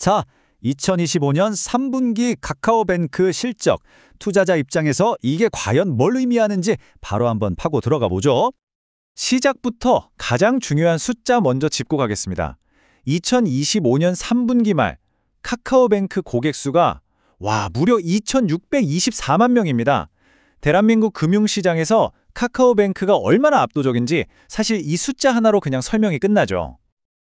자, 2025년 3분기 카카오뱅크 실적, 투자자 입장에서 이게 과연 뭘 의미하는지 바로 한번 파고 들어가 보죠. 시작부터 가장 중요한 숫자 먼저 짚고 가겠습니다. 2025년 3분기 말 카카오뱅크 고객 수가 무려 2,624만 명입니다. 대한민국 금융시장에서 카카오뱅크가 얼마나 압도적인지 사실 이 숫자 하나로 그냥 설명이 끝나죠.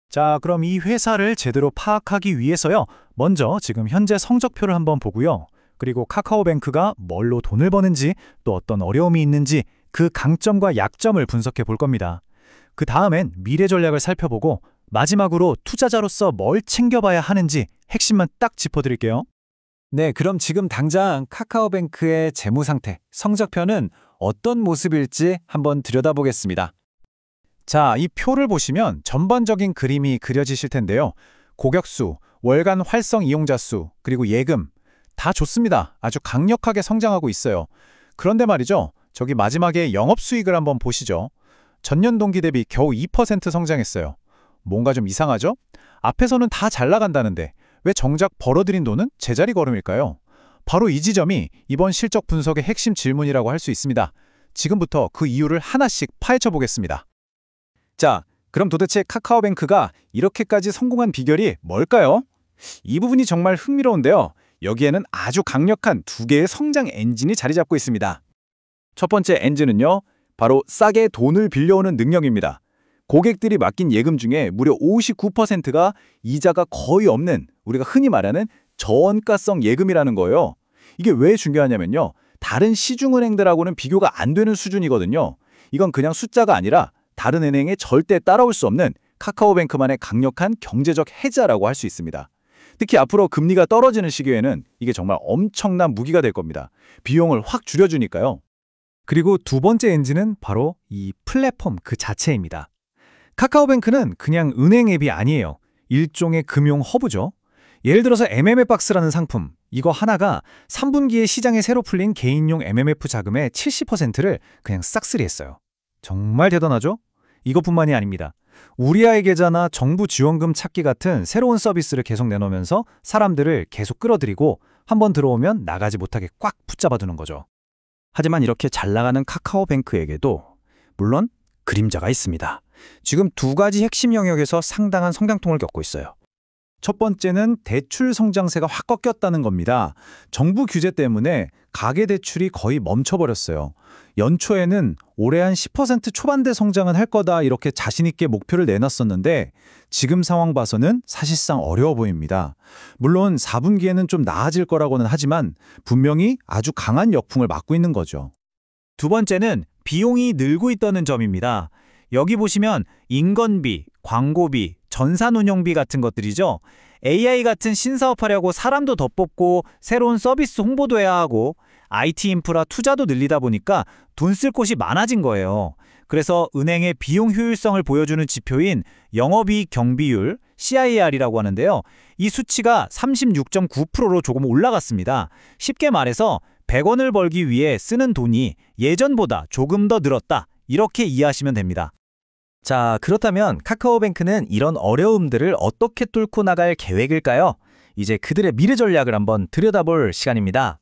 자, 그럼 이 회사를 제대로 파악하기 위해서요. 먼저 지금 현재 성적표를 한번 보고요. 그리고 카카오뱅크가 뭘로 돈을 버는지 또 어떤 어려움이 있는지 그 강점과 약점을 분석해 볼 겁니다. 그 다음엔 미래 전략을 살펴보고 마지막으로 투자자로서 뭘 챙겨봐야 하는지 핵심만 딱 짚어드릴게요. 네, 그럼 지금 당장 카카오뱅크의 재무 상태, 성적표는 어떤 모습일지 한번 들여다보겠습니다. 자, 이 표를 보시면 전반적인 그림이 그려지실 텐데요. 고객 수, 월간 활성 이용자 수, 그리고 예금 다 좋습니다. 아주 강력하게 성장하고 있어요. 그런데 말이죠. 저기 마지막에 영업수익을 한번 보시죠. 전년 동기 대비 겨우 2% 성장했어요. 뭔가 좀 이상하죠? 앞에서는 다 잘 나간다는데 왜 정작 벌어들인 돈은 제자리 걸음일까요? 바로 이 지점이 이번 실적 분석의 핵심 질문이라고 할 수 있습니다. 지금부터 그 이유를 하나씩 파헤쳐 보겠습니다. 자, 그럼 도대체 카카오뱅크가 이렇게까지 성공한 비결이 뭘까요? 이 부분이 정말 흥미로운데요. 여기에는 아주 강력한 두 개의 성장 엔진이 자리 잡고 있습니다. 첫 번째 엔진은요, 바로 싸게 돈을 빌려오는 능력입니다. 고객들이 맡긴 예금 중에 무려 59%가 이자가 거의 없는 우리가 흔히 말하는 저원가성 예금이라는 거예요. 이게 왜 중요하냐면요. 다른 시중은행들하고는 비교가 안 되는 수준이거든요. 이건 그냥 숫자가 아니라 다른 은행에 절대 따라올 수 없는 카카오뱅크만의 강력한 경제적 해자라고 할 수 있습니다. 특히 앞으로 금리가 떨어지는 시기에는 이게 정말 엄청난 무기가 될 겁니다. 비용을 확 줄여주니까요. 그리고 두 번째 엔진은 바로 이 플랫폼 그 자체입니다. 카카오뱅크는 그냥 은행 앱이 아니에요. 일종의 금융 허브죠. 예를 들어서 MMF박스라는 상품, 이거 하나가 3분기에 시장에 새로 풀린 개인용 MMF 자금의 70%를 그냥 싹쓸이했어요. 정말 대단하죠? 이것뿐만이 아닙니다. 우리 아이 계좌나 정부 지원금 찾기 같은 새로운 서비스를 계속 내놓으면서 사람들을 계속 끌어들이고 한번 들어오면 나가지 못하게 꽉 붙잡아두는 거죠. 하지만 이렇게 잘 나가는 카카오뱅크에게도 물론 그림자가 있습니다. 지금 두 가지 핵심 영역에서 상당한 성장통을 겪고 있어요. 첫 번째는 대출 성장세가 확 꺾였다는 겁니다. 정부 규제 때문에 가계대출이 거의 멈춰버렸어요. 연초에는 올해 한 10% 초반대 성장은 할 거다 이렇게 자신 있게 목표를 내놨었는데 지금 상황 봐서는 사실상 어려워 보입니다. 물론 4분기에는 좀 나아질 거라고는 하지만 분명히 아주 강한 역풍을 맞고 있는 거죠. 두 번째는 비용이 늘고 있다는 점입니다. 여기 보시면 인건비, 광고비, 전산운영비 같은 것들이죠. AI 같은 신사업 하려고 사람도 더 뽑고 새로운 서비스 홍보도 해야 하고 IT 인프라 투자도 늘리다 보니까 돈 쓸 곳이 많아진 거예요. 그래서 은행의 비용 효율성을 보여주는 지표인 영업이익 경비율, CIR이라고 하는데요. 이 수치가 36.9%로 조금 올라갔습니다. 쉽게 말해서 100원을 벌기 위해 쓰는 돈이 예전보다 조금 더 늘었다. 이렇게 이해하시면 됩니다. 자, 그렇다면 카카오뱅크는 이런 어려움들을 어떻게 뚫고 나갈 계획일까요? 이제 그들의 미래 전략을 한번 들여다볼 시간입니다.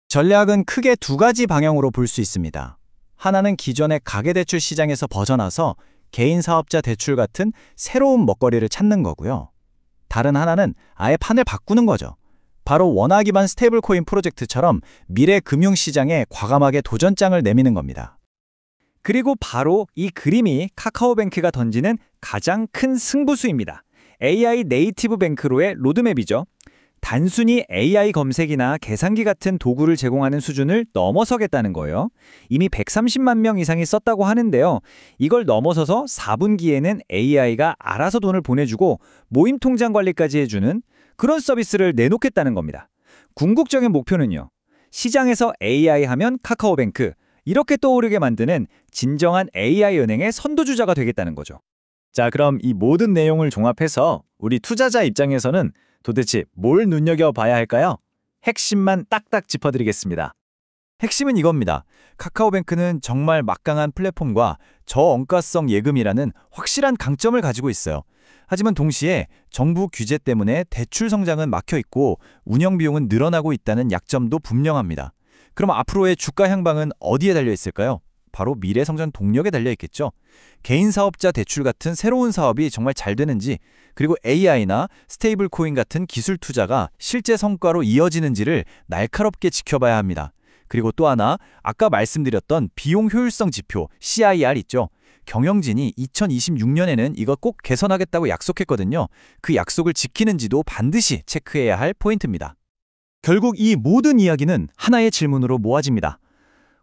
전략은 크게 두 가지 방향으로 볼 수 있습니다. 하나는 기존의 가계대출 시장에서 벗어나서 개인 사업자 대출 같은 새로운 먹거리를 찾는 거고요. 다른 하나는 아예 판을 바꾸는 거죠. 바로 원화 기반 스테이블 코인 프로젝트처럼 미래 금융시장에 과감하게 도전장을 내미는 겁니다. 그리고 바로 이 그림이 카카오뱅크가 던지는 가장 큰 승부수입니다. AI 네이티브 뱅크로의 로드맵이죠. 단순히 AI 검색이나 계산기 같은 도구를 제공하는 수준을 넘어서겠다는 거예요. 이미 130만 명 이상이 썼다고 하는데요. 이걸 넘어서서 4분기에는 AI가 알아서 돈을 보내주고 모임 통장 관리까지 해주는 그런 서비스를 내놓겠다는 겁니다. 궁극적인 목표는요. 시장에서 AI 하면 카카오뱅크, 이렇게 떠오르게 만드는 진정한 AI 은행의 선도주자가 되겠다는 거죠. 자, 그럼 이 모든 내용을 종합해서 우리 투자자 입장에서는 도대체 뭘 눈여겨봐야 할까요? 핵심만 딱딱 짚어드리겠습니다. 핵심은 이겁니다. 카카오뱅크는 정말 막강한 플랫폼과 저원가성 예금이라는 확실한 강점을 가지고 있어요. 하지만 동시에 정부 규제 때문에 대출 성장은 막혀 있고 운영 비용은 늘어나고 있다는 약점도 분명합니다. 그럼 앞으로의 주가 향방은 어디에 달려 있을까요? 바로 미래 성장 동력에 달려 있겠죠. 개인 사업자 대출 같은 새로운 사업이 정말 잘 되는지, 그리고 AI나 스테이블 코인 같은 기술 투자가 실제 성과로 이어지는지를 날카롭게 지켜봐야 합니다. 그리고 또 하나, 아까 말씀드렸던 비용 효율성 지표 CIR 있죠. 경영진이 2026년에는 이거 꼭 개선하겠다고 약속했거든요. 그 약속을 지키는지도 반드시 체크해야 할 포인트입니다. 결국 이 모든 이야기는 하나의 질문으로 모아집니다.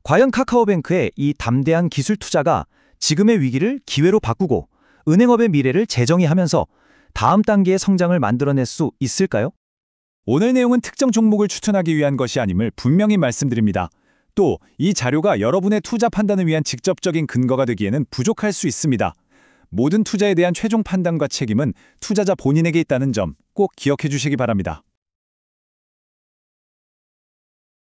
과연 카카오뱅크의 이 담대한 기술 투자가 지금의 위기를 기회로 바꾸고 은행업의 미래를 재정의하면서 다음 단계의 성장을 만들어낼 수 있을까요? 오늘 내용은 특정 종목을 추천하기 위한 것이 아님을 분명히 말씀드립니다. 또 이 자료가 여러분의 투자 판단을 위한 직접적인 근거가 되기에는 부족할 수 있습니다. 모든 투자에 대한 최종 판단과 책임은 투자자 본인에게 있다는 점 꼭 기억해 주시기 바랍니다.